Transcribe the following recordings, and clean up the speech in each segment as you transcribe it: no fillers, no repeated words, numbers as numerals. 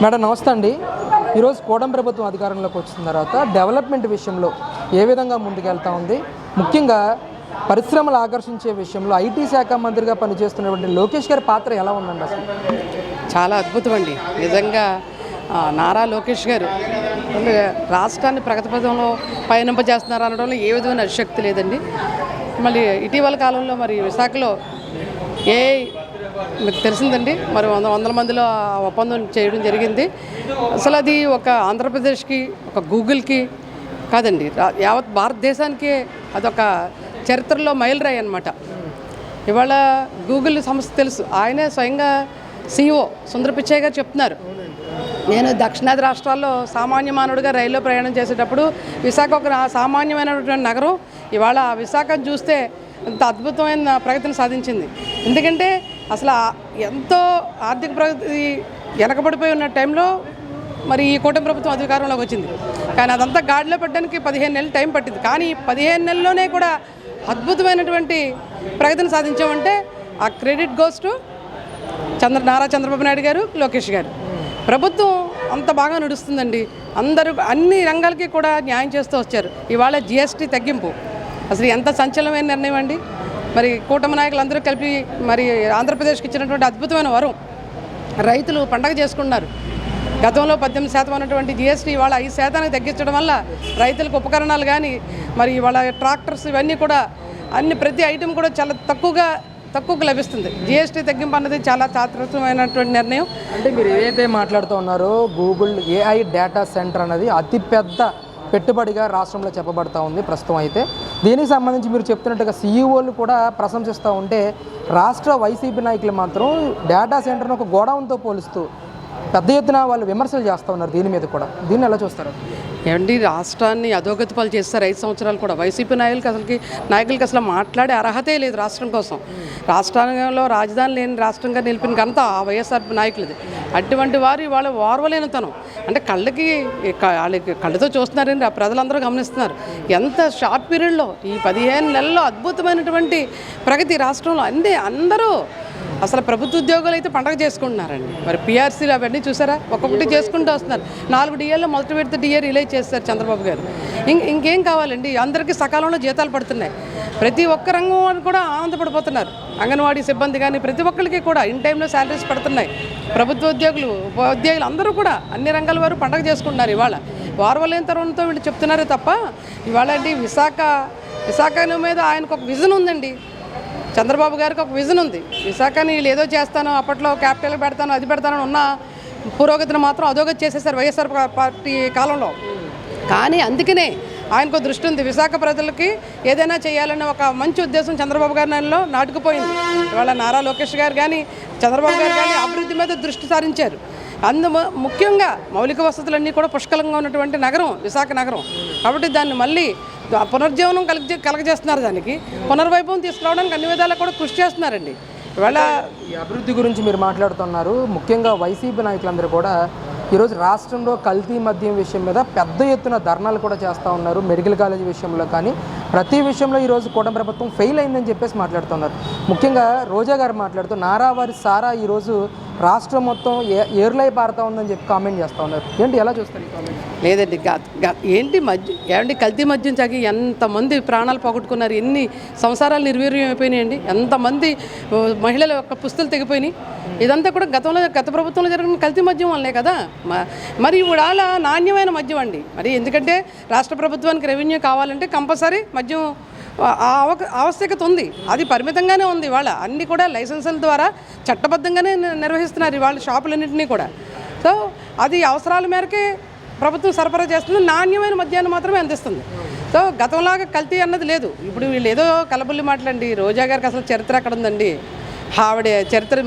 Madam నమస్తే అండి. ఈరోజు కూటమి ప్రభుత్వం అధికారంలోకి వచ్చిన తర్వాత డెవలప్మెంట్ విషయంలో ఏ విధంగా ముందుకెళ్తా ఉంది, ముఖ్యంగా పరిశ్రమలు ఆకర్షించే విషయంలో ఐటీ శాఖ మంత్రిగా పనిచేస్తున్నటువంటి లోకేష్ గారి పాత్ర ఎలా ఉందండి? అసలు చాలా అద్భుతం అండి నిజంగా. నారా లోకేష్ గారు రాష్ట్రాన్ని ప్రగతి పథంలో పయనింపజేస్తున్నారు అనడంలో ఏ విధమైన అతిశక్తి లేదండి. మళ్ళీ ఇటీవల కాలంలో మరి విశాఖలో మీకు తెలిసిందండి, మరి వందల మందిలో ఒప్పందం చేయడం జరిగింది. అసలు అది ఒక ఆంధ్రప్రదేశ్కి, ఒక గూగుల్కి కాదండి, యావత్ భారతదేశానికి అదొక చరిత్రలో మైలురాయి అన్నమాట. ఇవాళ గూగుల్ సంస్థ తెలుసు, ఆయనే స్వయంగా CEO సుందర్ పిచ్చయ్య గారు చెప్తున్నారు, నేను దక్షిణాది రాష్ట్రాల్లో సామాన్య మానవుడిగా రైల్లో ప్రయాణం చేసేటప్పుడు విశాఖ ఒక సామాన్యమైనటువంటి నగరం. ఇవాళ విశాఖను చూస్తే అంత అద్భుతమైన ప్రగతిని సాధించింది. ఎందుకంటే అసలు ఎంతో ఆర్థిక ప్రగతి వెనకబడిపోయి ఉన్న టైంలో మరి ఈ కూటమి ప్రభుత్వం అధికారంలోకి వచ్చింది. కానీ అదంతా గాడిలో పెట్టడానికి 15 నెలలు టైం పట్టింది. కానీ 15 నెలల్లోనే కూడా అద్భుతమైనటువంటి ప్రగతిని సాధించామంటే ఆ credit goes to Nara Chandrababu Naidu గారు, లోకేష్ గారు. ప్రభుత్వం అంత బాగా నడుస్తుందండి. అందరూ అన్ని రంగాలకి కూడా న్యాయం చేస్తూ వచ్చారు. ఇవాళ GST తగ్గింపు అసలు ఎంత సంచలనమైన నిర్ణయం అండి. మరి కూటమి నాయకులందరూ కలిపి మరి ఆంధ్రప్రదేశ్కి ఇచ్చినటువంటి అద్భుతమైన వరం. రైతులు పండగ చేసుకున్నారు. గతంలో 18% ఉన్నటువంటి GST ఇవాళ 5% తగ్గించడం వల్ల రైతులకు ఉపకరణాలు కానీ, మరి ఇవాళ ట్రాక్టర్స్ ఇవన్నీ కూడా ప్రతి ఐటెం కూడా చాలా తక్కువకు లభిస్తుంది. GST తగ్గింపు అన్నది చాలా చారిత్రాత్మకమైనటువంటి నిర్ణయం. అంటే మీరు ఏదైతే మాట్లాడుతూ ఉన్నారో గూగుల్ AI డేటా సెంటర్ అనేది అతిపెద్ద పెట్టుబడిగా రాష్ట్రంలో చెప్పబడతా ఉంది ప్రస్తుతం. అయితే దీనికి సంబంధించి మీరు చెప్తున్నట్టుగా CEOలు కూడా ప్రశంసిస్తూ ఉంటే, రాష్ట్ర వైసీపీ నాయకులు మాత్రం డేటా సెంటర్ను ఒక గోడౌన్తో పోలుస్తూ పెద్ద ఎత్తున వాళ్ళు విమర్శలు చేస్తూ ఉన్నారు. దీని మీద కూడా దీన్ని ఎలా చూస్తారు? ఏమండి, రాష్ట్రాన్ని అధోగతి పాలు చేస్తారు 5 సంవత్సరాలు కూడా. వైసీపీ నాయకులకి అసలు మాట్లాడే అర్హతే లేదు రాష్ట్రం కోసం. రాష్ట్రంలో రాజధాని లేని రాష్ట్రంగా నిలిపిన ఘనత ఆ వైఎస్ఆర్ నాయకులది. అటువంటి వారు ఇవాళ ఓర్వలేనితనం. అంటే కళ్ళతో చూస్తున్నారండి, ఆ ప్రజలందరూ గమనిస్తున్నారు. ఎంత షార్ట్ పీరియడ్లో ఈ 15 నెలల్లో అద్భుతమైనటువంటి ప్రగతి రాష్ట్రంలో అందరూ అసలు ప్రభుత్వ ఉద్యోగులు అయితే పండగ చేసుకుంటున్నారండి. మరి PRCలు అవన్నీ చూసారా, ఒక్కొక్కటి చేసుకుంటూ వస్తున్నారు. 4 DAల్లో మొదటి విడత DA రిలీజ్ చేస్తారు చంద్రబాబు గారు. ఇంకేం కావాలండి? అందరికీ సకాలంలో జీతాలు పడుతున్నాయి. ప్రతి ఒక్క రంగం కూడా ఆనందపడిపోతున్నారు. అంగన్వాడీ సిబ్బంది కానీ ప్రతి ఒక్కరికి కూడా ఇన్ టైంలో శాలరీస్ పడుతున్నాయి. ప్రభుత్వ ఉద్యోగులు, ఉద్యోగులు అందరూ కూడా అన్ని రంగాల వారు పండగ చేసుకుంటున్నారు. ఇవాళ వారవలేని తరుణంతో వీళ్ళు చెప్తున్నారే తప్ప ఇవాళ అండి విశాఖ మీద ఆయనకు ఒక విజన్ ఉందండి. చంద్రబాబు గారికి ఒక విజన్ ఉంది. విశాఖని వీళ్ళు ఏదో చేస్తాను, అప్పట్లో క్యాపిటల్ పెడతాను, అది పెడతాను ఉన్న పురోగతిని మాత్రం అధోగతి చేసేసారు వైఎస్ఆర్ పార్టీ కాలంలో. కానీ అందుకనే ఆయనకు దృష్టి ఉంది. విశాఖ ప్రజలకి ఏదైనా చేయాలనే ఒక మంచి ఉద్దేశం చంద్రబాబు గారి నెలలో నాటుకుపోయింది. ఇవాళ నారా లోకేష్ గారు కానీ, చంద్రబాబు గారు కానీ అభివృద్ధి మీద దృష్టి సారించారు. ముఖ్యంగా మౌలిక వసతులన్నీ కూడా పుష్కలంగా ఉన్నటువంటి నగరం విశాఖ నగరం. కాబట్టి దాన్ని మళ్ళీ పునర్జీవనం కలగజేస్తున్నారు. దానికి పునర్వైభవం తీసుకురావడానికి అన్ని విధాలా కూడా కృషి చేస్తున్నారండి. ఇవాళ ఈ అభివృద్ధి గురించి మీరు మాట్లాడుతున్నారు. ముఖ్యంగా వైసీపీ నాయకులందరూ కూడా ఈరోజు రాష్ట్రంలో కల్తీ మద్యం విషయం మీద పెద్ద ఎత్తున ధర్నాలు కూడా చేస్తూ ఉన్నారు. మెడికల్ కాలేజీ విషయంలో కానీ ప్రతి విషయంలో ఈరోజు కూటమి ప్రభుత్వం ఫెయిల్ అయిందని చెప్పేసి మాట్లాడుతున్నారు. ముఖ్యంగా రోజా గారు మాట్లాడుతూ నారావారి సారా ఈరోజు రాష్ట్రం మొత్తం ఏర్లై పారుతూ ఉందని చెప్పి కామెంట్ చేస్తూ ఉన్నారు. ఏంటి, ఎలా చూస్తారు ఈ కామెంట్? లేదండి, ఏమండి కల్తీ మద్యం తాగి ఎంతమంది ప్రాణాలు పోగొట్టుకున్నారు, ఎన్ని సంసారాలు నిర్వీర్యం అయిపోయినాయండి, ఎంతమంది మహిళల యొక్క పుస్తులు తెగిపోయినాయి. ఇదంతా కూడా గత ప్రభుత్వంలో జరిగిన కల్తీ మద్యం వల్లే కదా. మరి ఇవాళ నాణ్యమైన మద్యం అండి. మరి ఎందుకంటే రాష్ట్ర ప్రభుత్వానికి రెవెన్యూ కావాలంటే కంపల్సరీ మద్యం ఆవశ్యకత ఉంది. అది పరిమితంగానే ఉంది. ఇవాళ అన్నీ కూడా లైసెన్సుల ద్వారా చట్టబద్ధంగానే నిర్వహిస్తున్నారు ఇవాళ షాపులన్నింటినీ కూడా. సో అది అవసరాల మేరకే ప్రభుత్వం సరఫరా చేస్తుంది. నాణ్యమైన మద్యాన్ని మాత్రమే అందిస్తుంది. సో గతంలాగా కల్తీ అన్నది లేదు. ఇప్పుడు వీళ్ళు ఏదో కలబుల్లి మాటలండి. రోజా గారికి అసలు చరిత్ర ఎక్కడ ఉందండి? ఆవిడ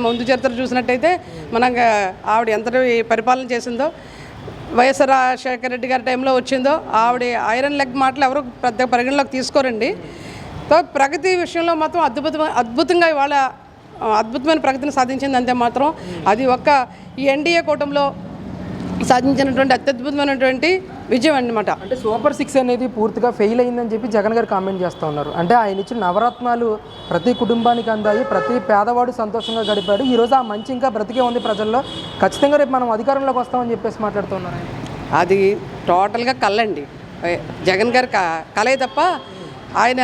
ముందు చరిత్ర చూసినట్టయితే ఆవిడ ఎంత పరిపాలన చేసిందో, వైఎస్ రాజశేఖర రెడ్డి గారి టైంలో వచ్చిందో, ఆవిడ ఐరన్ లెగ్ మాటలు ఎవరు పెద్ద పరిగణలోకి తీసుకోరండి. సో ప్రగతి విషయంలో మాత్రం అద్భుతంగా ఇవాళ అద్భుతమైన ప్రగతిని సాధించింది. అంతే మాత్రం అది ఈ NDA కూటమిలో సాధించినటువంటి అత్యద్భుతమైనటువంటి విజయం అన్నమాట. అంటే సూపర్ 6 అనేది పూర్తిగా ఫెయిల్ అయిందని చెప్పి జగన్ గారు కామెంట్ చేస్తూ ఉన్నారు. అంటే ఆయన ఇచ్చిన నవరత్నాలు ప్రతి కుటుంబానికి అందాయి, ప్రతి పేదవాడు సంతోషంగా గడిపాడు. ఈరోజు ఆ మంచి ఇంకా బ్రతికే ఉంది ప్రజల్లో. ఖచ్చితంగా రేపు మనం అధికారంలోకి వస్తామని చెప్పేసి మాట్లాడుతున్నారు ఆయన. అది టోటల్గా కళ్ళండి. జగన్ గారి కలే తప్ప ఆయన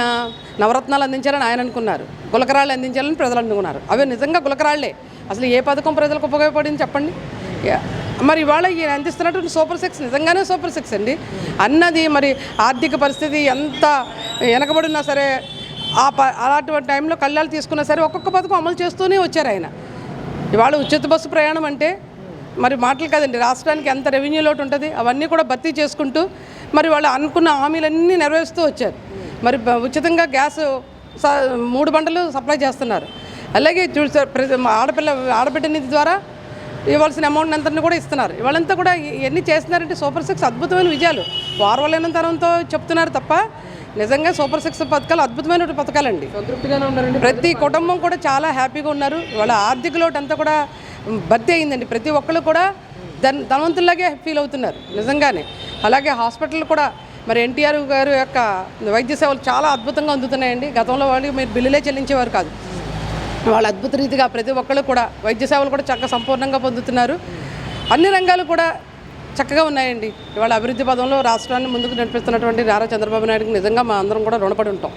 నవరత్నాలు అందించాలని ఆయన అనుకున్నారు, గులకరాళ్ళు అందించాలని ప్రజలు అనుకున్నారు. అవి నిజంగా గులకరాళ్లే. అసలు ఏ పథకం ప్రజలకు ఉపయోగపడింది చెప్పండి? మరి ఇవాళ ఈయన అందిస్తున్నటువంటి సూపర్ 6 నిజంగానే సూపర్ 6 అండి అన్నది. మరి ఆర్థిక పరిస్థితి ఎంత వెనకబడినా సరే అలాంటి టైంలో కళ్యాణాలు తీసుకున్నా సరే ఒక్కొక్క పథకం అమలు చేస్తూనే వచ్చారు ఆయన. ఇవాళ ఉచిత బస్సు ప్రయాణం అంటే మరి మాటలు కదండి, రాష్ట్రానికి ఎంత రెవెన్యూ లోటు ఉంటుంది అవన్నీ కూడా భర్తీ చేసుకుంటూ మరి వాళ్ళు అనుకున్న హామీలన్నీ నెరవేరుస్తూ వచ్చారు. మరి ఉచితంగా గ్యాస్ 3 బండలు సప్లై చేస్తున్నారు. అలాగే ఆడబిడ్డ నిధి ద్వారా ఇవ్వాల్సిన అమౌంట్ అంతా కూడా ఇస్తున్నారు. ఇవాళంతా కూడా ఇవన్నీ చేస్తున్నారంటే సూపర్ 6 అద్భుతమైన విజయాలు. వారవలేనంతరంతో చెప్తున్నారు తప్ప నిజంగా సూపర్ 6 పథకాలు అద్భుతమైన పథకాలండి. సంతృప్తిగానే ఉన్నారండి. ప్రతి కుటుంబం కూడా చాలా హ్యాపీగా ఉన్నారు. వాళ్ళ ఆర్థిక లోటు అంతా కూడా భర్తీ అయిందండి. ప్రతి ఒక్కళ్ళు కూడా ధనవంతుల్లాగే ఫీల్ అవుతున్నారు నిజంగానే. అలాగే హాస్పిటల్ కూడా మరి ఎన్టీఆర్ గారు యొక్క వైద్య సేవలు చాలా అద్భుతంగా అందుతున్నాయండి. గతంలో వాళ్ళు మీరు బిల్లులే చెల్లించేవారు కాదు. వాళ్ళు అద్భుత రీతిగా ప్రతి ఒక్కళ్ళు కూడా వైద్య సేవలు కూడా చక్కగా సంపూర్ణంగా పొందుతున్నారు. అన్ని రంగాలు కూడా చక్కగా ఉన్నాయండి. ఇవాళ అభివృద్ధి పదంలో రాష్ట్రాన్ని ముందుకు నడిపిస్తున్నటువంటి నారా చంద్రబాబు నాయుడుకి నిజంగా మా అందరం కూడా రుణపడి ఉంటాం.